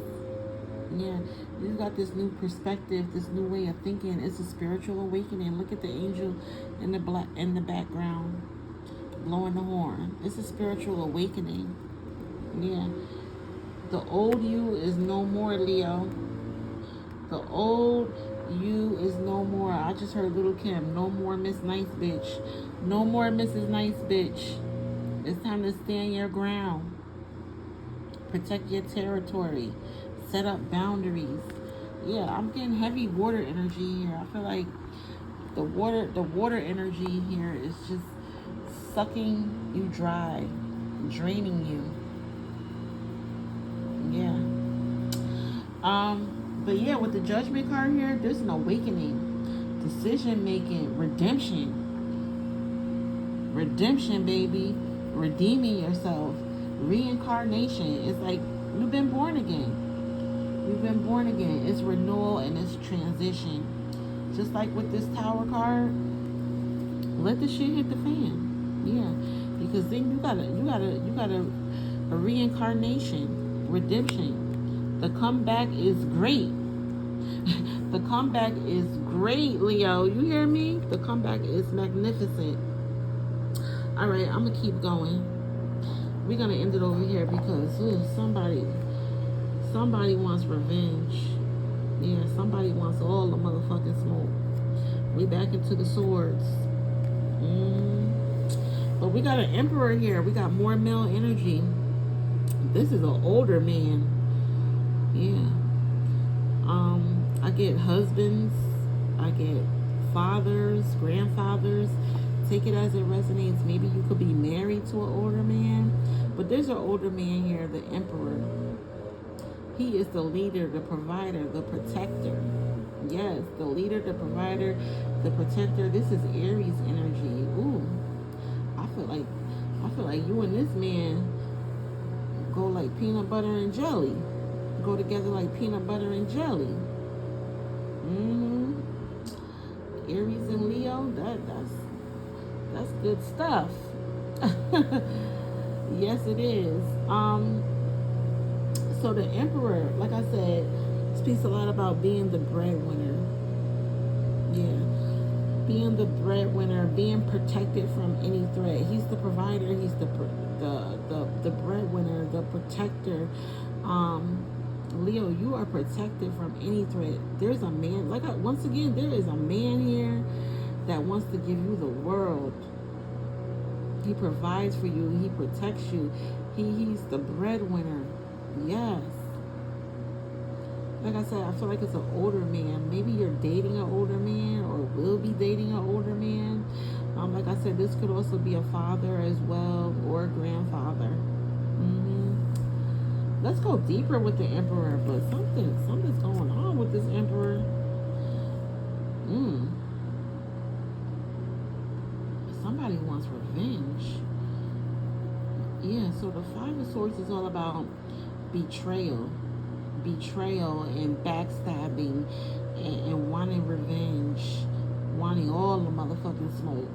Yeah. You've got this new perspective, this new way of thinking. It's a spiritual awakening. Look at the angel in the background blowing the horn. It's a spiritual awakening. Yeah. The old you is no more, Leo. The old you is no more. I just heard Little Kim. No more Miss Nice Bitch. No more Mrs. Nice Bitch. It's time to stand your ground. Protect your territory. Set up boundaries. Yeah, I'm getting heavy water energy here. I feel like The water energy here is just sucking you dry, draining you. Yeah. But yeah, with the Judgment card here, there's an awakening, decision making, redemption, baby, redeeming yourself, reincarnation. It's like you've been born again. You've been born again. It's renewal and it's transition. Just like with this Tower card, let the shit hit the fan. Yeah, because then you got a reincarnation, redemption. The comeback is great. The comeback is great, Leo. You hear me? The comeback is magnificent. All right, I'm gonna keep going. We're gonna end it over here because somebody wants revenge. Yeah, somebody wants all the motherfucking smoke. We back into the swords. But we got an Emperor here. We got more male energy. This is an older man. Yeah. I get husbands. I get fathers, grandfathers. Take it as it resonates. Maybe you could be married to an older man. But there's an older man here, the Emperor. He is the leader, the provider, the protector. Yes, the leader, the provider, the protector. This is Aries energy. Ooh. I feel like you and this man go like peanut butter and jelly. Go together like peanut butter and jelly. Aries and Leo, that's good stuff. Yes, it is. So the Emperor, like I said, speaks a lot about being the breadwinner. Yeah. Being the breadwinner, being protected from any threat. He's the provider, he's the breadwinner, the protector. Leo, you are protected from any threat. There's a man, once again, there is a man here that wants to give you the world. He provides for you, he protects you. He's the breadwinner. Yes. Like I said, I feel like it's an older man. Maybe you're dating an older man or will be dating an older man. Like I said, this could also be a father as well or a grandfather. Let's go deeper with the Emperor, but something's going on with this Emperor. Somebody wants revenge. Yeah, so the Five of Swords is all about betrayal and backstabbing and wanting revenge, wanting all the motherfucking smoke.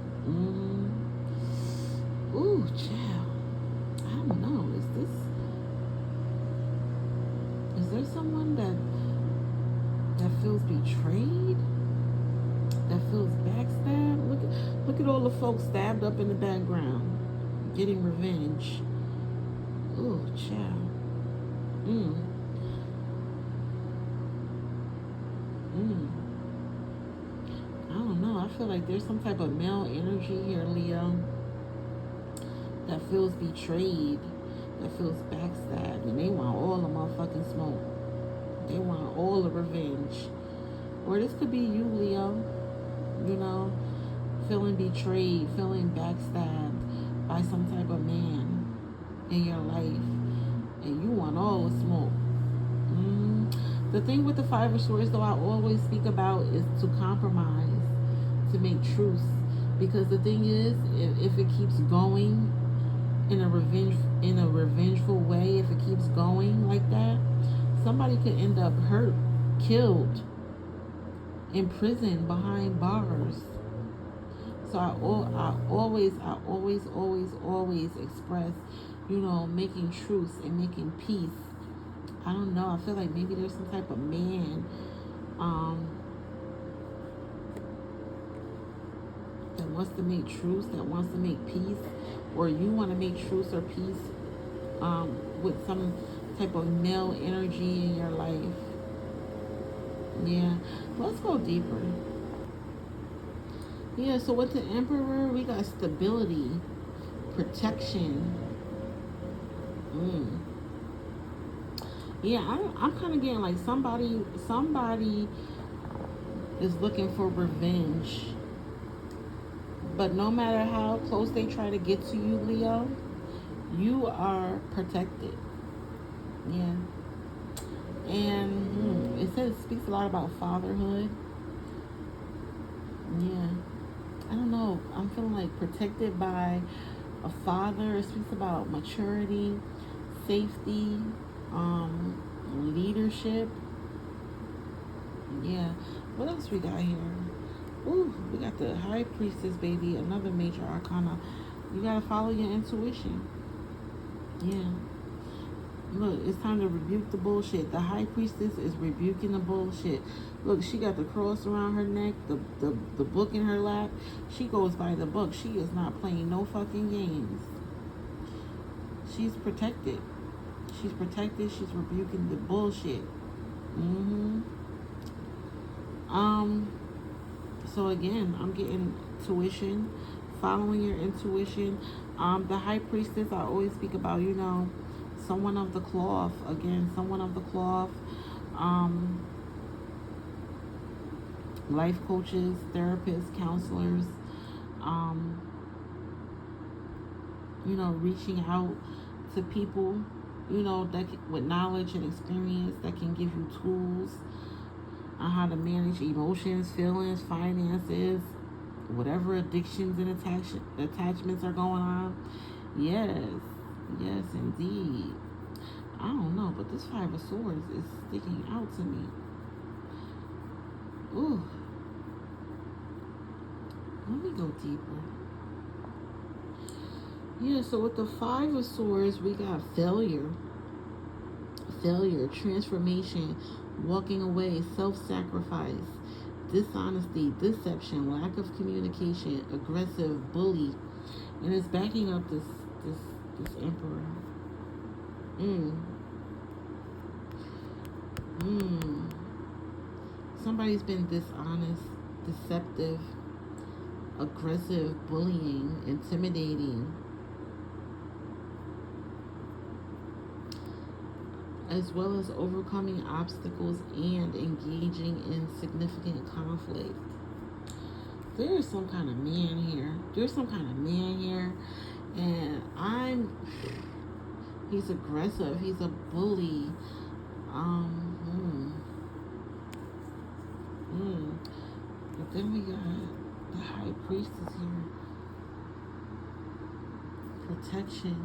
Ooh, child. I don't know. Is there someone that feels betrayed? That feels backstabbed? Look at all the folks stabbed up in the background, getting revenge. Ooh, child. I don't know. I feel like there's some type of male energy here, Leo, that feels betrayed, that feels backstabbed, and they want all the motherfucking smoke. They want all the revenge. Or this could be you, Leo, feeling betrayed, feeling backstabbed by some type of man in your life, and you want all the smoke. The thing with the Five of Swords, though, I always speak about is to compromise, to make truce. Because the thing is, if it keeps going in a revengeful way, if it keeps going like that, somebody could end up hurt, killed, imprisoned behind bars. So I always express, making truce and making peace. I don't know. I feel like maybe there's some type of man that wants to make truce, that wants to make peace, or you want to make truce or peace with some type of male energy in your life. Yeah. Let's go deeper. Yeah, so with the Emperor, we got stability, protection. Yeah, I'm kind of getting like somebody is looking for revenge. But no matter how close they try to get to you, Leo, you are protected. Yeah. And it says, it speaks a lot about fatherhood. Yeah. I don't know. I'm feeling like protected by a father. It speaks about maturity, safety, leadership. Yeah. What else we got here? Ooh, we got the High Priestess, baby. Another major arcana. You gotta follow your intuition. Yeah. Look, it's time to rebuke the bullshit. The High Priestess is rebuking the bullshit. Look, she got the cross around her neck, the book in her lap. She goes by the book. She is not playing no fucking games. She's protected. She's protected. She's rebuking the bullshit. So again, I'm getting intuition, following your intuition. The High Priestess, I always speak about, someone of the cloth. Again, someone of the cloth. Life coaches, therapists, counselors. Reaching out to people, that with knowledge and experience that can give you tools on how to manage emotions, feelings, finances, whatever addictions and attachments are going on. Yes, indeed. I don't know, but this Five of Swords is sticking out to me. Ooh. Let me go deeper. Yeah, so with the Five of Swords, we got failure, transformation, walking away, self-sacrifice, dishonesty, deception, lack of communication, aggressive, bully, and it's backing up this Emperor. Somebody's been dishonest, deceptive, aggressive, bullying, intimidating, as well as overcoming obstacles and engaging in significant conflict. There is some kind of man here. And he's aggressive. He's a bully. But then we got the High Priestess here. Protection.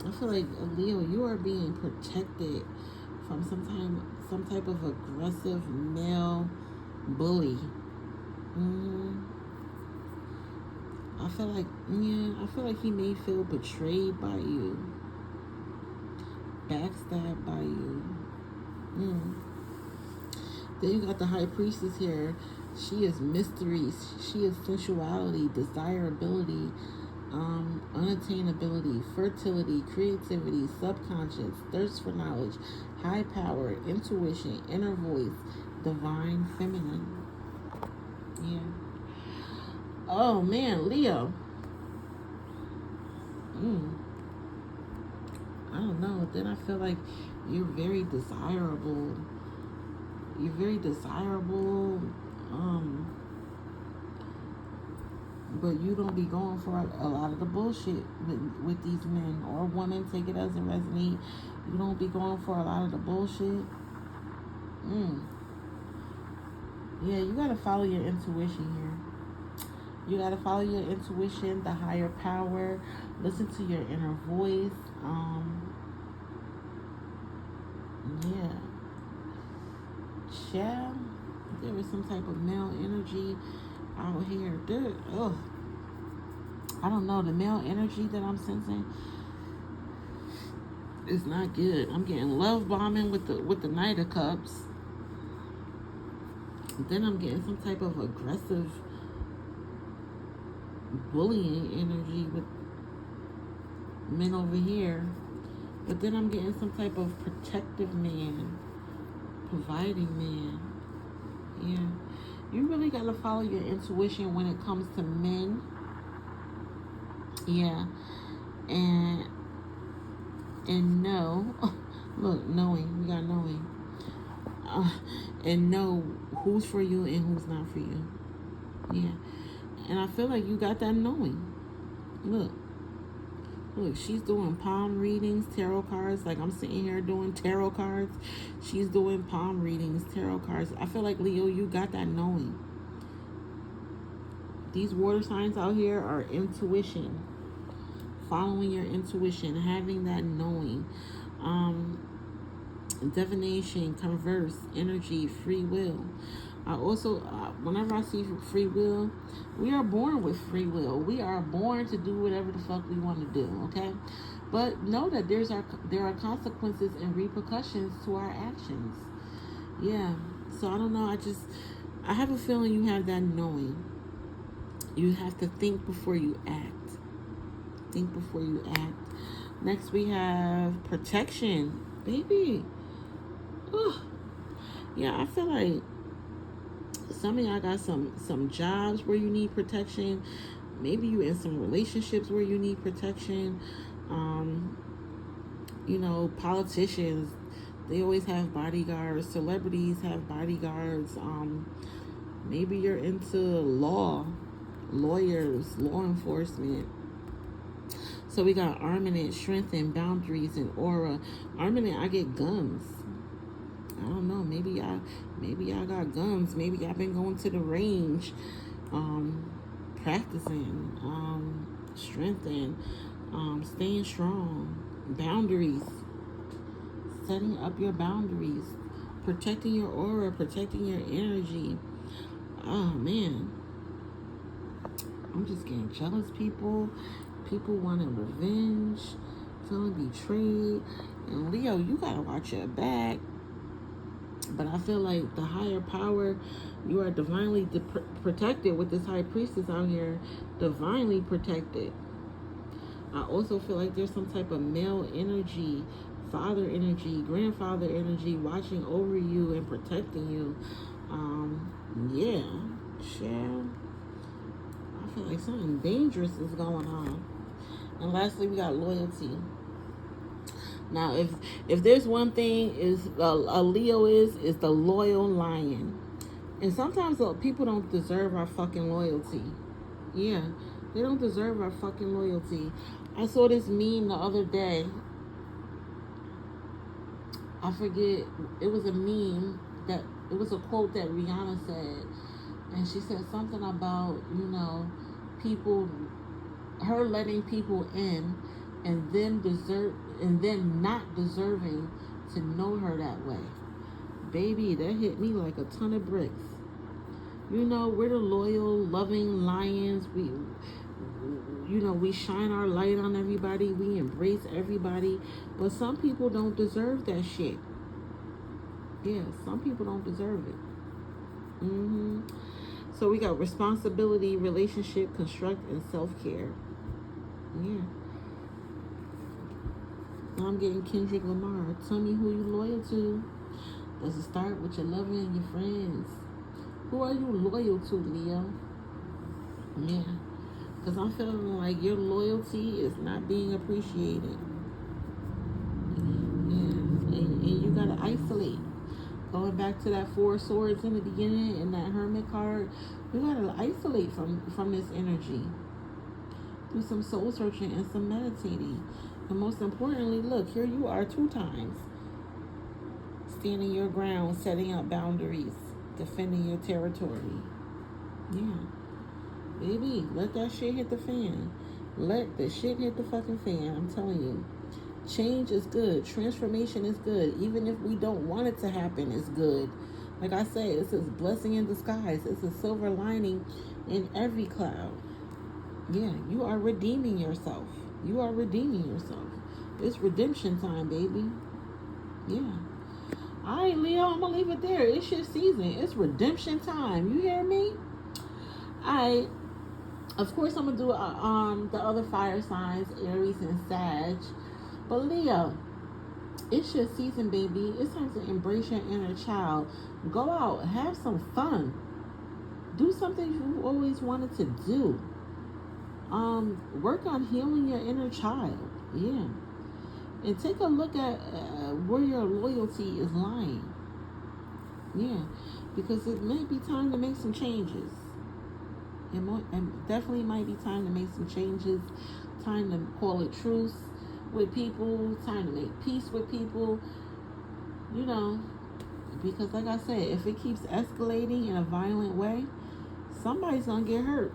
I feel like, Leo, you are being protected from some type of aggressive male bully. I feel like he may feel betrayed by you, backstabbed by you. Then you got the High Priestess here. She is mysteries. She is sensuality, desirability, unattainability, fertility, creativity, subconscious, thirst for knowledge, high power, intuition, inner voice, divine feminine. Yeah. Oh man, Leo. I don't know. Then I feel like you're very desirable. But you don't be going for a lot of the bullshit with these men or women. Take it as it resonate. You don't be going for a lot of the bullshit. Yeah, you gotta follow your intuition here. You gotta follow your intuition, the higher power. Listen to your inner voice. Yeah. There is some type of male energy out here. I don't know. The male energy that I'm sensing is not good. I'm getting love bombing with the Knight of Cups. Then I'm getting some type of aggressive bullying energy with men over here. But then I'm getting some type of protective man, providing man. Yeah. You really got to follow your intuition when it comes to men. Yeah. And know. Look, knowing. We got knowing. And know who's for you and who's not for you. Yeah. And I feel like you got that knowing. Look, she's doing palm readings, tarot cards. Like I'm sitting here doing tarot cards. She's doing palm readings, tarot cards. I feel like, Leo, you got that knowing. These water signs out here are intuition. Following your intuition, having that knowing. Divination, converse, energy, free will. I also, whenever I see free will, we are born with free will. We are born to do whatever the fuck we want to do, okay? But know that there are consequences and repercussions to our actions. Yeah. So I don't know. I have a feeling you have that knowing. You have to think before you act. Think before you act. Next we have protection, baby. Ugh. Yeah, I feel like some of y'all got some jobs where you need protection. Maybe you in some relationships where you need protection. Politicians, they always have bodyguards. Celebrities have bodyguards. Maybe you're into lawyers, law enforcement. So we got armament, strength, and boundaries, and aura. Armament, I get guns. I don't know. Maybe y'all got guns. Maybe y'all been going to the range, practicing, strengthening, staying strong. Boundaries, setting up your boundaries, protecting your aura, protecting your energy. Oh man, I'm just getting jealous. People wanting revenge, feeling betrayed. And Leo, you gotta watch your back. But I feel like the higher power, you are divinely protected with this high priestess out here, divinely protected. I also feel like there's some type of male energy, father energy, grandfather energy watching over you and protecting you. Yeah, sure. I feel like something dangerous is going on. And lastly, we got loyalty. Now, if there's one thing is a Leo is the loyal lion. And sometimes people don't deserve our fucking loyalty. Yeah, they don't deserve our fucking loyalty. I saw this meme the other day. I forget, it was a meme that, it was a quote that Rihanna said. And she said something about, people, her letting people in and then not deserving to know her that way. Baby, that hit me like a ton of bricks. We're the loyal, loving lions. We shine our light on everybody. We embrace everybody. But some people don't deserve that shit. Yeah, some people don't deserve it. So we got responsibility, relationship, construct, and self-care. Yeah. I'm getting Kendrick Lamar. Tell me who you loyal to. Does it start with your lover and your friends? Who are you loyal to, Leo? Yeah. Because I'm feeling like your loyalty is not being appreciated. Yeah. And you got to isolate. Going back to that 4 swords in the beginning and that hermit card, we got to isolate from this energy. Do some soul searching and some meditating. And most importantly, look, here you are 2 times. Standing your ground, setting up boundaries, defending your territory. Yeah. Baby, let that shit hit the fan. Let the shit hit the fucking fan. I'm telling you. Change is good. Transformation is good. Even if we don't want it to happen, it's good. Like I say, this is blessing in disguise. It's a silver lining in every cloud. Yeah, you are redeeming yourself. You are redeeming yourself. It's redemption time, baby. Yeah. All right, Leo, I'm going to leave it there. It's your season. It's redemption time. You hear me? All right. Of course, I'm going to do the other fire signs, Aries and Sag. But Leo, it's your season, baby. It's time to embrace your inner child. Go out. Have some fun. Do something you've always wanted to do. Work on healing your inner child. Yeah. And take a look at where your loyalty is lying. Yeah. Because it may be time to make some changes. it definitely might be time to make some changes, time to call it truce with people, time to make peace with people, you know, because like I said, if it keeps escalating in a violent way, somebody's gonna get hurt.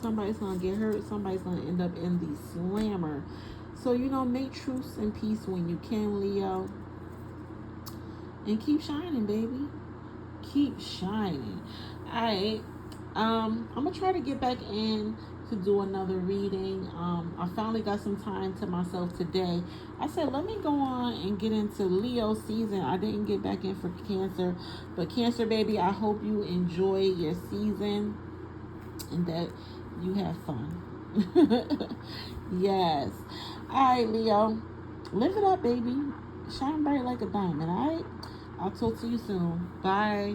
Somebody's gonna get hurt. Somebody's gonna end up in the slammer. So, make truce and peace when you can, Leo. And keep shining, baby. Keep shining. Alright. I'm gonna try to get back in to do another reading. I finally got some time to myself today. I said, let me go on and get into Leo season. I didn't get back in for Cancer, but Cancer, baby, I hope you enjoy your season and that you have fun. Yes. All right, Leo, live it up, baby. Shine bright like a diamond. All right. I'll talk to you soon. Bye.